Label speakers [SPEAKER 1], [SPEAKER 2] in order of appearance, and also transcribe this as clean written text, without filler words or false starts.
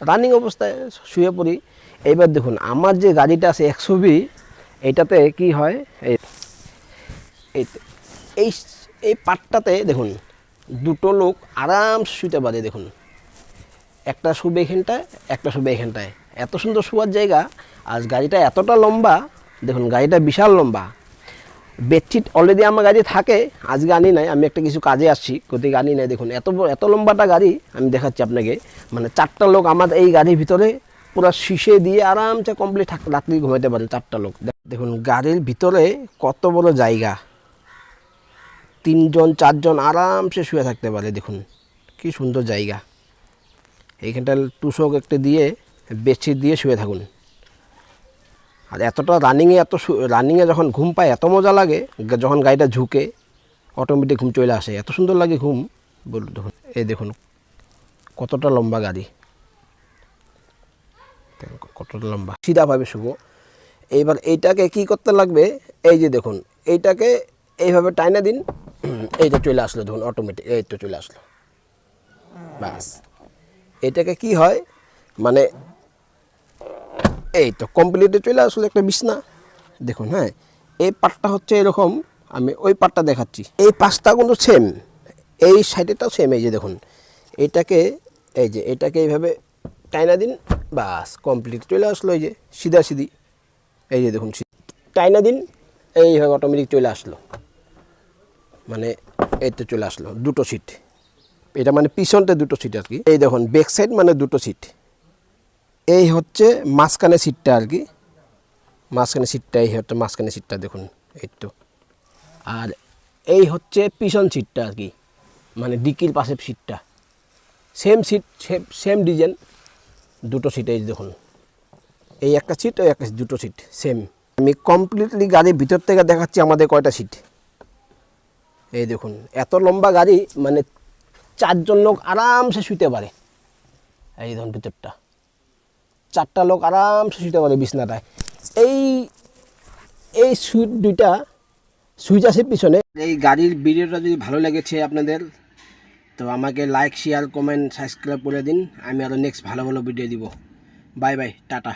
[SPEAKER 1] Running অবস্থায় শুয়ে পড়ি। এইবার দেখুন আমার যে গাড়িটা আছে 100 এইটাতে কি হয়, এই এই এই পাটটাতে দেখুন দুটো লোক আরাম শুতে পারে। দেখুন একটা শুবে এখানটায়, একটা শুবে এখানটায়, এত সুন্দর শোয়ার জায়গা। আর গাড়িটা এতটা লম্বা, দেখুন গাড়িটা বিশাল লম্বা। বেডশিট অলরেডি আমার গাড়ি থাকে, আজকে আনি নাই, আমি একটা কিছু কাজে আসছি, কোথায় আনি নাই। দেখুন এত লম্বাটা গাড়ি, আমি দেখাচ্ছি আপনাকে। মানে 4টা লোক আমার এই গাড়ির ভিতরে পুরো শীষে দিয়ে আরামসে কমপ্লিট রাত্রি ঘুমাইতে পারে 4টা লোক। দেখুন গাড়ির ভিতরে কত বড় জায়গা, 3জন 4জন আরামসে শুয়ে থাকতে পারে। দেখুন কি সুন্দর জায়গা। এইখানটা টুসক একটা দিয়ে বেডশিট দিয়ে শুয়ে থাকুন। আর এতটা রানিংয়ে যখন ঘুম পায় এত মজা লাগে, যখন গাড়িটা ঝুঁকে অটোমেটিক ঘুম চলে আসে, এত সুন্দর লাগে ঘুম। বলুন দেখুন, এই দেখুন কতটা লম্বা গাড়ি, কতটা লম্বা, সিধাভাবে শুবো। এইবার এইটাকে কি করতে লাগবে, এই যে দেখুন এইটাকে এইভাবে টাইনা দিন, এইটা চলে আসলো দেখুন অটোমেটিক, এই তো চলে আসলো। বাস এটাকে কি হয়, মানে এই তো কমপ্লিটে চলে আসলো একটা বিছনা। দেখুন হ্যাঁ, এই পাটটা হচ্ছে এরকম, আমি ওই পাটটা দেখাচ্ছি। এই পাশটা কিন্তু সেম, এই সাইডেটাও সেম। এই যে দেখুন এইটাকে, এই যে এটাকে এইভাবে টাইনা দিন, বাস কমপ্লিট চলে আসলো। এই যে সিধা সিধি, এই যে দেখুন টাইনা দিন, এইভাবে অটোমেটিক চলে আসলো। মানে এই তো চলে আসলো দুটো সিট। এটা মানে পিছনতে দুটো সিট আর কি। এই দেখুন ব্যাক সাইড মানে দুটো সিট। এই হচ্ছে মাঝখানে সিটটা আর কি, মাঝখানে সিটটা, এই হচ্ছে মাঝখানে সিটটা দেখুন এই তো। আর এই হচ্ছে পিছন সিটটা আর কি, মানে ডিকির পাশে সিটটা। সেম সিট, সেম ডিজাইন, দুটো সিট। এই দেখুন এই একটা সিট, ওই একটা দুটো সিট সেম। আমি কমপ্লিটলি গাড়ির ভিতর থেকে দেখাচ্ছি আমাদের কয়টা সিট। এই দেখুন এত লম্বা গাড়ি, মানে 4জন লোক আরামসে শুতে পারে। এই দেখুন ভিতরটা 4টা লোক আরামসে শুতে পারে বিছনাটায়। এই এই দুইটা সুইচ আছে পিছনে। এই গাড়ির ভিডিওটা যদি ভালো লেগেছে আপনাদের, তো আমাকে লাইক শেয়ার কমেন্ট সাবস্ক্রাইব করে দিন। আমি আরও নেক্সট ভালো ভালো ভিডিও দিব। Bye bye, tata.